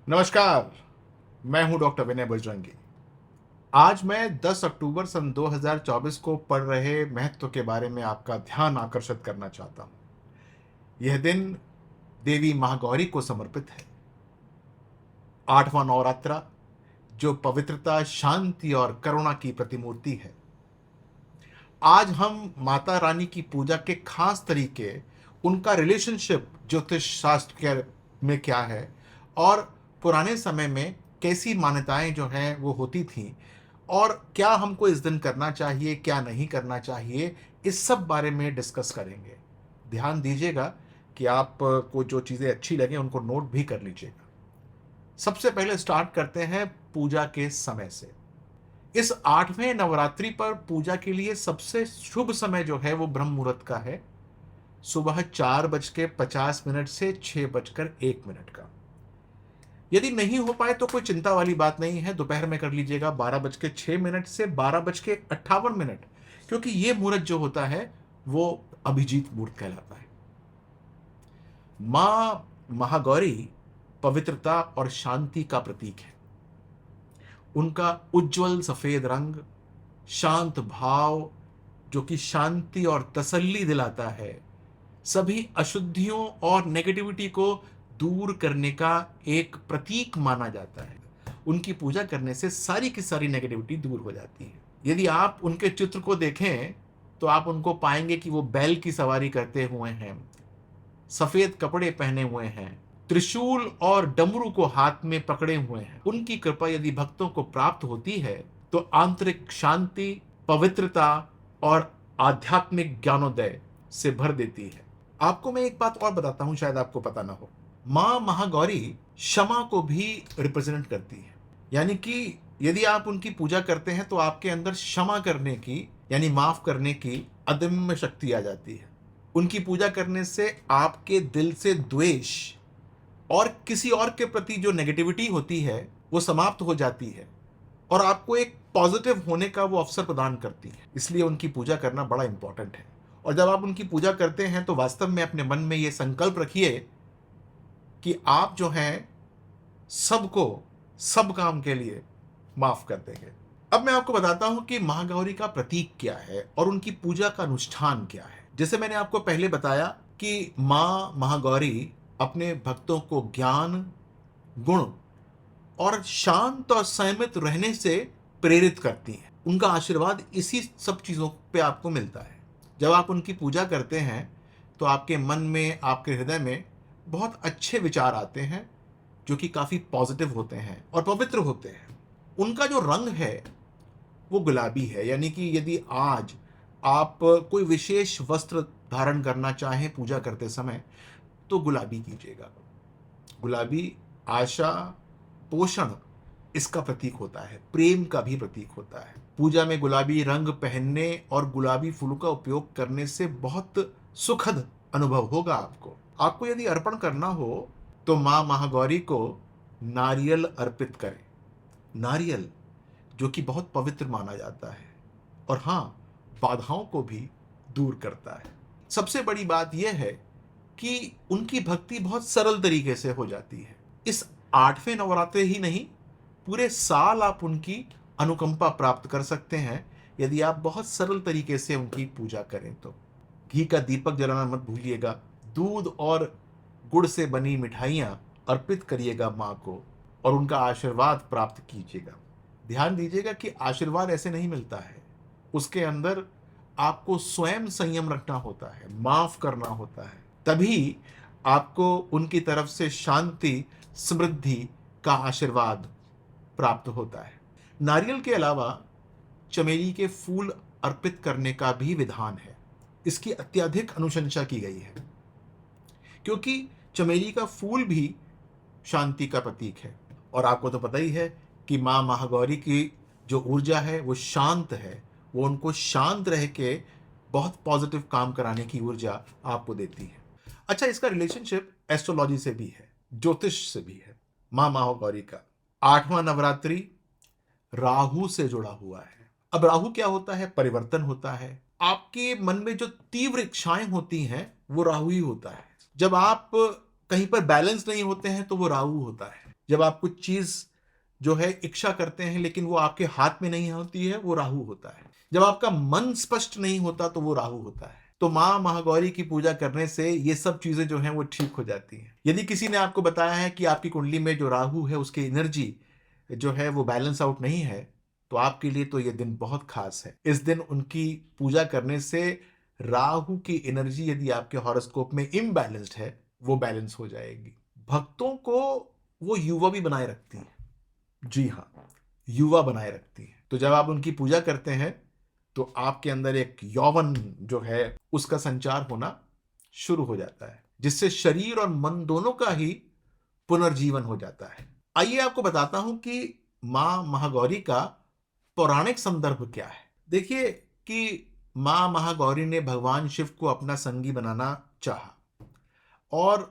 नमस्कार। मैं हूं डॉक्टर विनय बजरंगी। आज मैं 10 अक्टूबर सन 2024 को पड़ रहे महत्व के बारे में आपका ध्यान आकर्षित करना चाहता हूं। यह दिन देवी महागौरी को समर्पित है। 8वां नवरात्रा, जो पवित्रता, शांति और करुणा की प्रतिमूर्ति है। आज हम माता रानी की पूजा के खास तरीके, उनका रिलेशनशिप ज्योतिष शास्त्र में क्या है और पुराने समय में कैसी मान्यताएं जो हैं वो होती थी, और क्या हमको इस दिन करना चाहिए, क्या नहीं करना चाहिए, इस सब बारे में डिस्कस करेंगे। ध्यान दीजिएगा कि आप को जो चीज़ें अच्छी लगें उनको नोट भी कर लीजिएगा। सबसे पहले स्टार्ट करते हैं पूजा के समय से। इस 8वें नवरात्रि पर पूजा के लिए सबसे शुभ समय जो है वो ब्रह्म मुहूर्त का है। सुबह 4:50 से 6:01 का। यदि नहीं हो पाए तो कोई चिंता वाली बात नहीं है, दोपहर में कर लीजिएगा 12:06 से 12:58, क्योंकि ये मुहूर्त जो होता है वो अभिजीत मुहूर्त कहलाता है। मां महागौरी पवित्रता और शांति का प्रतीक है। उनका उज्जवल सफेद रंग, शांत भाव, जो कि शांति और तसल्ली दिलाता है, सभी अशुद्धियों और नेगेटिविटी को दूर करने का एक प्रतीक माना जाता है। उनकी पूजा करने से सारी की सारी नेगेटिविटी दूर हो जाती है। यदि आप उनके चित्र को देखें तो आप उनको पाएंगे कि वो बैल की सवारी करते हुए हैं, सफेद कपड़े पहने हुए हैं, त्रिशूल और डमरू को हाथ में पकड़े हुए हैं। उनकी कृपा यदि भक्तों को प्राप्त होती है तो आंतरिक शांति, पवित्रता और आध्यात्मिक ज्ञानोदय से भर देती है। आपको मैं एक बात और बताता हूं, शायद आपको पता ना हो। मां महागौरी क्षमा को भी रिप्रेजेंट करती है। यानी कि यदि आप उनकी पूजा करते हैं तो आपके अंदर क्षमा करने की, यानी माफ करने की अदम्य शक्ति आ जाती है। उनकी पूजा करने से आपके दिल से द्वेष और किसी और के प्रति जो नेगेटिविटी होती है वो समाप्त हो जाती है और आपको एक पॉजिटिव होने का वो अवसर प्रदान करती है। इसलिए उनकी पूजा करना बड़ा इंपॉर्टेंट है। और जब आप उनकी पूजा करते हैं तो वास्तव में अपने मन में ये संकल्प रखिए कि आप जो हैं सबको, सब काम के लिए माफ कर देंगे। अब मैं आपको बताता हूं कि महागौरी का प्रतीक क्या है और उनकी पूजा का अनुष्ठान क्या है। जैसे मैंने आपको पहले बताया कि मां महागौरी अपने भक्तों को ज्ञान, गुण और शांत और संयमित रहने से प्रेरित करती हैं। उनका आशीर्वाद इसी सब चीजों पे आपको मिलता है। जब आप उनकी पूजा करते हैं तो आपके मन में, आपके हृदय में बहुत अच्छे विचार आते हैं, जो कि काफी पॉजिटिव होते हैं और पवित्र होते हैं। उनका जो रंग है वो गुलाबी है। यानी कि यदि आज आप कोई विशेष वस्त्र धारण करना चाहें पूजा करते समय तो गुलाबी कीजिएगा। गुलाबी आशा, पोषण इसका प्रतीक होता है, प्रेम का भी प्रतीक होता है। पूजा में गुलाबी रंग पहनने और गुलाबी फूलों का उपयोग करने से बहुत सुखद अनुभव होगा आपको। आपको यदि अर्पण करना हो तो मां महागौरी को नारियल अर्पित करें। नारियल जो कि बहुत पवित्र माना जाता है और हाँ, बाधाओं को भी दूर करता है। सबसे बड़ी बात यह है कि उनकी भक्ति बहुत सरल तरीके से हो जाती है। इस 8वें नवरात्रे ही नहीं, पूरे साल आप उनकी अनुकंपा प्राप्त कर सकते हैं यदि आप बहुत सरल तरीके से उनकी पूजा करें तो। घी का दीपक जलाना मत भूलिएगा। दूध और गुड़ से बनी मिठाइयां अर्पित करिएगा मां को और उनका आशीर्वाद प्राप्त कीजिएगा। ध्यान दीजिएगा कि आशीर्वाद ऐसे नहीं मिलता है, उसके अंदर आपको स्वयं संयम रखना होता है, माफ करना होता है, तभी आपको उनकी तरफ से शांति, समृद्धि का आशीर्वाद प्राप्त होता है। नारियल के अलावा चमेली के फूल अर्पित करने का भी विधान है। इसकी अत्यधिक अनुशंसा की गई है क्योंकि चमेली का फूल भी शांति का प्रतीक है। और आपको तो पता ही है कि मां महागौरी की जो ऊर्जा है वो शांत है। वो उनको शांत रह के बहुत पॉजिटिव काम कराने की ऊर्जा आपको देती है। अच्छा, इसका रिलेशनशिप एस्ट्रोलॉजी से भी है, ज्योतिष से भी है। मां महागौरी का 8वां नवरात्रि राहु से जुड़ा हुआ है। अब राहु क्या होता है? परिवर्तन होता है। आपके मन में जो तीव्र इच्छाएं होती हैं वो राहु ही होता है। जब आप कहीं पर बैलेंस नहीं होते हैं तो वो राहु होता है। जब आप कुछ चीज जो है इच्छा करते हैं लेकिन वो आपके हाथ में नहीं होती है, वो राहु होता है। जब आपका मन स्पष्ट नहीं होता तो वो राहु होता है। तो माँ महागौरी की पूजा करने से ये सब चीजें जो हैं वो ठीक हो जाती हैं। यदि किसी ने आपको बताया है कि आपकी कुंडली में जो राहु है उसकी एनर्जी जो है वो बैलेंस आउट नहीं है, तो आपके लिए तो ये दिन बहुत खास है। इस दिन उनकी पूजा करने से राहु की एनर्जी यदि आपके हॉरोस्कोप में इम्बैलेंस्ड है वो बैलेंस हो जाएगी। भक्तों को वो युवा भी बनाए रखती है। जी हाँ, युवा बनाए रखती है। तो जब आप उनकी पूजा करते हैं तो आपके अंदर एक यौवन जो है उसका संचार होना शुरू हो जाता है, जिससे शरीर और मन दोनों का ही पुनर्जीवन हो जाता है। आइए आपको बताता हूं कि मां महागौरी का पौराणिक संदर्भ क्या है। देखिए कि मां महागौरी ने भगवान शिव को अपना संगी बनाना चाहा और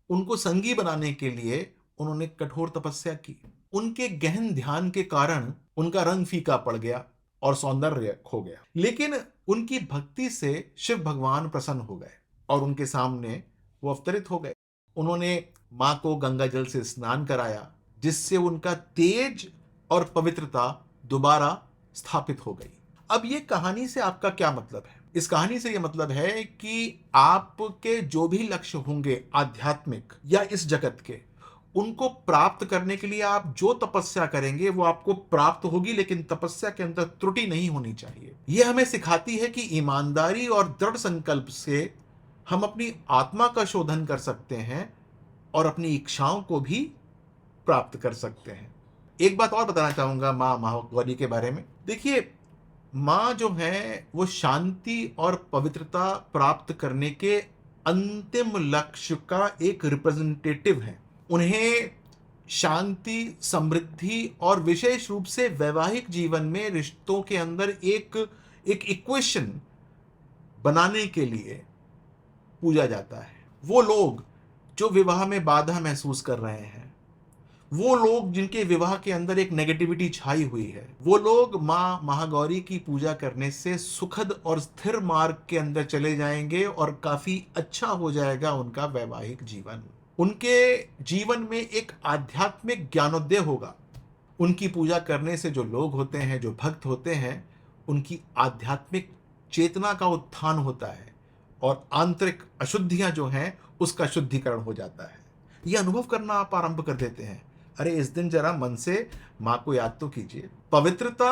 उनको संगी बनाने के लिए उन्होंने कठोर तपस्या की। उनके गहन ध्यान के कारण उनका रंग फीका पड़ गया और सौंदर्य खो गया, लेकिन उनकी भक्ति से शिव भगवान प्रसन्न हो गए और उनके सामने वो अवतरित हो गए। उन्होंने मां को गंगा जल से स्नान कराया, जिससे उनका तेज और पवित्रता दोबारा स्थापित हो गई। अब ये कहानी से आपका क्या मतलब है? इस कहानी से ये मतलब है कि आपके जो भी लक्ष्य होंगे आध्यात्मिक या इस जगत के, उनको प्राप्त करने के लिए आप जो तपस्या करेंगे वो आपको प्राप्त होगी, लेकिन तपस्या के अंदर त्रुटि नहीं होनी चाहिए। यह हमें सिखाती है कि ईमानदारी और दृढ़ संकल्प से हम अपनी आत्मा का शोधन कर सकते हैं और अपनी इच्छाओं को भी प्राप्त कर सकते हैं। एक बात और बताना चाहूंगा मां महागौरी के बारे में। देखिए, मां जो है वो शांति और पवित्रता प्राप्त करने के अंतिम लक्ष्य का एक रिप्रेजेंटेटिव है। उन्हें शांति, समृद्धि और विशेष रूप से वैवाहिक जीवन में रिश्तों के अंदर एक इक्वेशन बनाने के लिए पूजा जाता है। वो लोग जो विवाह में बाधा महसूस कर रहे हैं, वो लोग जिनके विवाह के अंदर एक नेगेटिविटी छाई हुई है, वो लोग मां महागौरी की पूजा करने से सुखद और स्थिर मार्ग के अंदर चले जाएंगे और काफी अच्छा हो जाएगा उनका वैवाहिक जीवन। उनके जीवन में एक आध्यात्मिक ज्ञानोदय होगा। उनकी पूजा करने से जो लोग होते हैं, जो भक्त होते हैं, उनकी आध्यात्मिक चेतना का उत्थान होता है और आंतरिक अशुद्धियां जो हैं उसका शुद्धिकरण हो जाता है। यह अनुभव करना आप आरंभ कर देते हैं। अरे इस दिन जरा मन से मां को याद तो कीजिए। पवित्रता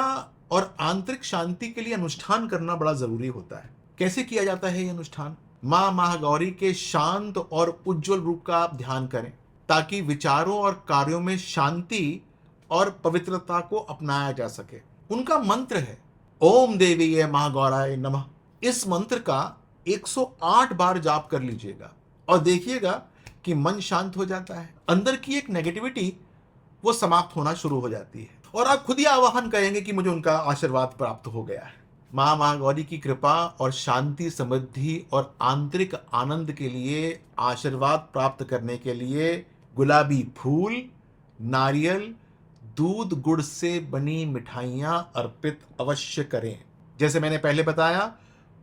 और आंतरिक शांति के लिए अनुष्ठान करना बड़ा जरूरी होता है। कैसे किया जाता है ये अनुष्ठान? मां महागौरी के शांत और उज्जवल रूप का आप ध्यान करें, ताकि विचारों और कार्यों में शांति और पवित्रता को अपनाया जा सके। उनका मंत्र है ओम देवी महागौराय नमः। इस मंत्र का 108 बार जाप कर लीजिएगा और देखिएगा कि मन शांत हो जाता है। अंदर की एक नेगेटिविटी वो समाप्त होना शुरू हो जाती है और आप खुद ही आवाहन करेंगे कि मुझे उनका आशीर्वाद प्राप्त हो गया है। मां महागौरी की कृपा और शांति, समृद्धि और आंतरिक आनंद के लिए आशीर्वाद प्राप्त करने के लिए गुलाबी फूल, नारियल, दूध, गुड़ से बनी मिठाइयां अर्पित अवश्य करें। जैसे मैंने पहले बताया,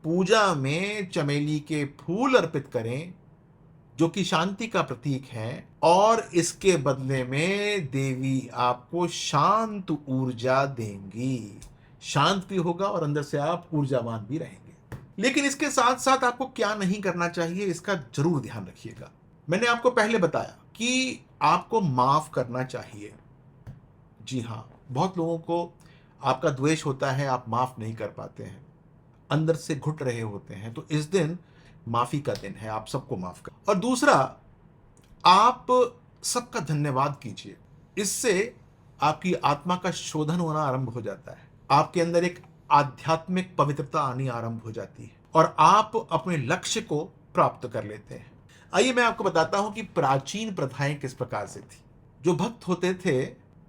पूजा में चमेली के फूल अर्पित करें जो कि शांति का प्रतीक है, और इसके बदले में देवी आपको शांत ऊर्जा देंगी। शांत भी होगा और अंदर से आप ऊर्जावान भी रहेंगे। लेकिन इसके साथ साथ आपको क्या नहीं करना चाहिए, इसका जरूर ध्यान रखिएगा। मैंने आपको पहले बताया कि आपको माफ करना चाहिए। जी हाँ, बहुत लोगों को आपका द्वेष होता है, आप माफ नहीं कर पाते हैं, अंदर से घुट रहे होते हैं। तो इस दिन माफी का दिन है, आप सबको माफ कर। और दूसरा, आप सबका धन्यवाद कीजिए। इससे आपकी आत्मा का शोधन होना आरंभ हो जाता है, आपके अंदर एक आध्यात्मिक पवित्रता आनी आरंभ हो जाती है और आप अपने लक्ष्य को प्राप्त कर लेते हैं। आइए मैं आपको बताता हूं कि प्राचीन प्रथाएं किस प्रकार से थी। जो भक्त होते थे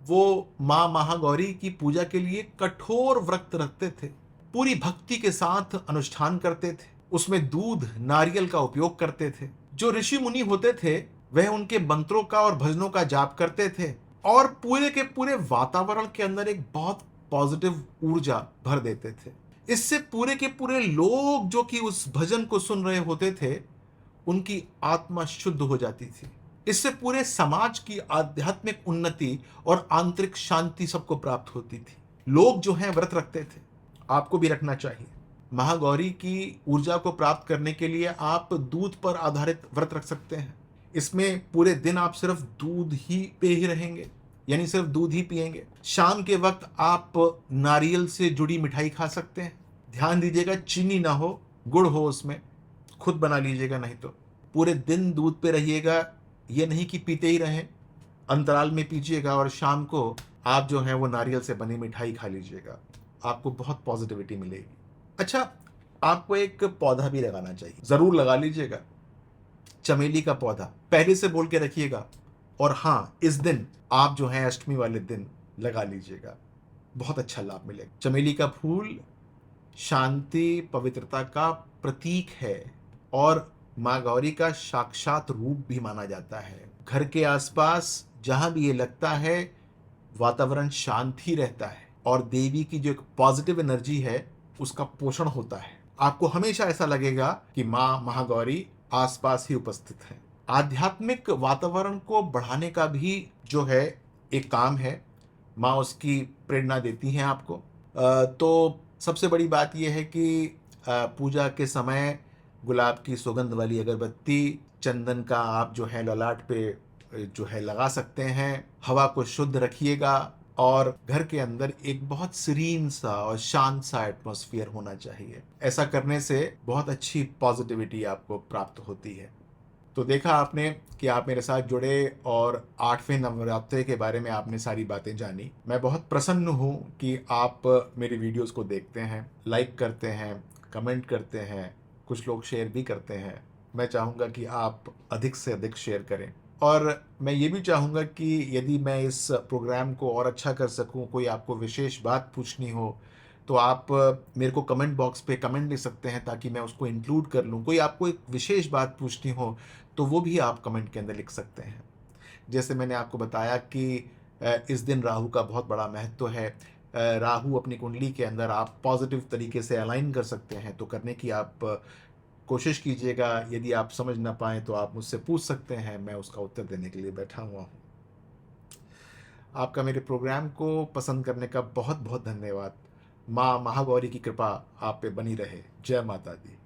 वो मां महागौरी की पूजा के लिए कठोर व्रत रखते थे, पूरी भक्ति के साथ अनुष्ठान करते थे, उसमें दूध, नारियल का उपयोग करते थे। जो ऋषि मुनि होते थे वह उनके मंत्रों का और भजनों का जाप करते थे और पूरे के पूरे वातावरण के अंदर एक बहुत पॉजिटिव ऊर्जा भर देते थे। इससे पूरे के पूरे लोग जो कि उस भजन को सुन रहे होते थे, उनकी आत्मा शुद्ध हो जाती थी इससे पूरे समाज की आध्यात्मिक उन्नति और आंतरिक शांति सबको प्राप्त होती थी। लोग जो हैं व्रत रखते थे, आपको भी रखना चाहिए। महागौरी की ऊर्जा को प्राप्त करने के लिए आप दूध पर आधारित व्रत रख सकते हैं। इसमें पूरे दिन आप सिर्फ दूध ही पे ही रहेंगे, यानी सिर्फ दूध ही पिएंगे। शाम के वक्त आप नारियल से जुड़ी मिठाई खा सकते हैं। ध्यान दीजिएगा चीनी ना हो, गुड़ हो उसमें, खुद बना लीजिएगा। नहीं तो पूरे दिन दूध पे रहिएगा, ये नहीं कि पीते ही रहें, अंतराल में पीजिएगा और शाम को आप जो है वो नारियल से बनी मिठाई खा लीजिएगा। आपको बहुत पॉजिटिविटी मिलेगी। अच्छा, आपको एक पौधा भी लगाना चाहिए, जरूर लगा लीजिएगा, चमेली का पौधा पहले से बोल के रखिएगा। और हाँ, इस दिन आप जो है अष्टमी वाले दिन लगा लीजिएगा, बहुत अच्छा लाभ मिलेगा। चमेली का फूल शांति पवित्रता का प्रतीक है और माँ गौरी का साक्षात रूप भी माना जाता है। घर के आसपास जहां भी ये लगता है वातावरण शांत ही रहता है और देवी की जो एक पॉजिटिव एनर्जी है उसका पोषण होता है। आपको हमेशा ऐसा लगेगा कि माँ महागौरी आसपास ही उपस्थित है। आध्यात्मिक वातावरण को बढ़ाने का भी जो है एक काम है, माँ उसकी प्रेरणा देती हैं आपको। तो सबसे बड़ी बात यह है कि पूजा के समय गुलाब की सुगंध वाली अगरबत्ती, चंदन का आप जो है ललाट पे जो है लगा सकते हैं। हवा को शुद्ध रखिएगा और घर के अंदर एक बहुत सीरीन सा और शांत सा एटमॉस्फेयर होना चाहिए। ऐसा करने से बहुत अच्छी पॉजिटिविटी आपको प्राप्त होती है। तो देखा आपने कि आप मेरे साथ जुड़े और 8वें नवरात्रे के बारे में आपने सारी बातें जानी। मैं बहुत प्रसन्न हूँ कि आप मेरी वीडियोस को देखते हैं, लाइक करते हैं, कमेंट करते हैं, कुछ लोग शेयर भी करते हैं। मैं चाहूँगा कि आप अधिक से अधिक शेयर करें और मैं ये भी चाहूँगा कि यदि मैं इस प्रोग्राम को और अच्छा कर सकूँ, कोई आपको विशेष बात पूछनी हो तो आप मेरे को कमेंट बॉक्स पे कमेंट लिख सकते हैं ताकि मैं उसको इंक्लूड कर लूँ। कोई आपको एक विशेष बात पूछनी हो तो वो भी आप कमेंट के अंदर लिख सकते हैं। जैसे मैंने आपको बताया कि इस दिन राहु का बहुत बड़ा महत्व है। राहु अपनी कुंडली के अंदर आप पॉजिटिव तरीके से अलाइन कर सकते हैं, तो करने की आप कोशिश कीजिएगा। यदि आप समझ ना पाएँ तो आप मुझसे पूछ सकते हैं, मैं उसका उत्तर देने के लिए बैठा हुआ हूँ। आपका मेरे प्रोग्राम को पसंद करने का बहुत बहुत धन्यवाद। माँ महागौरी की कृपा आप पे बनी रहे। जय माता दी।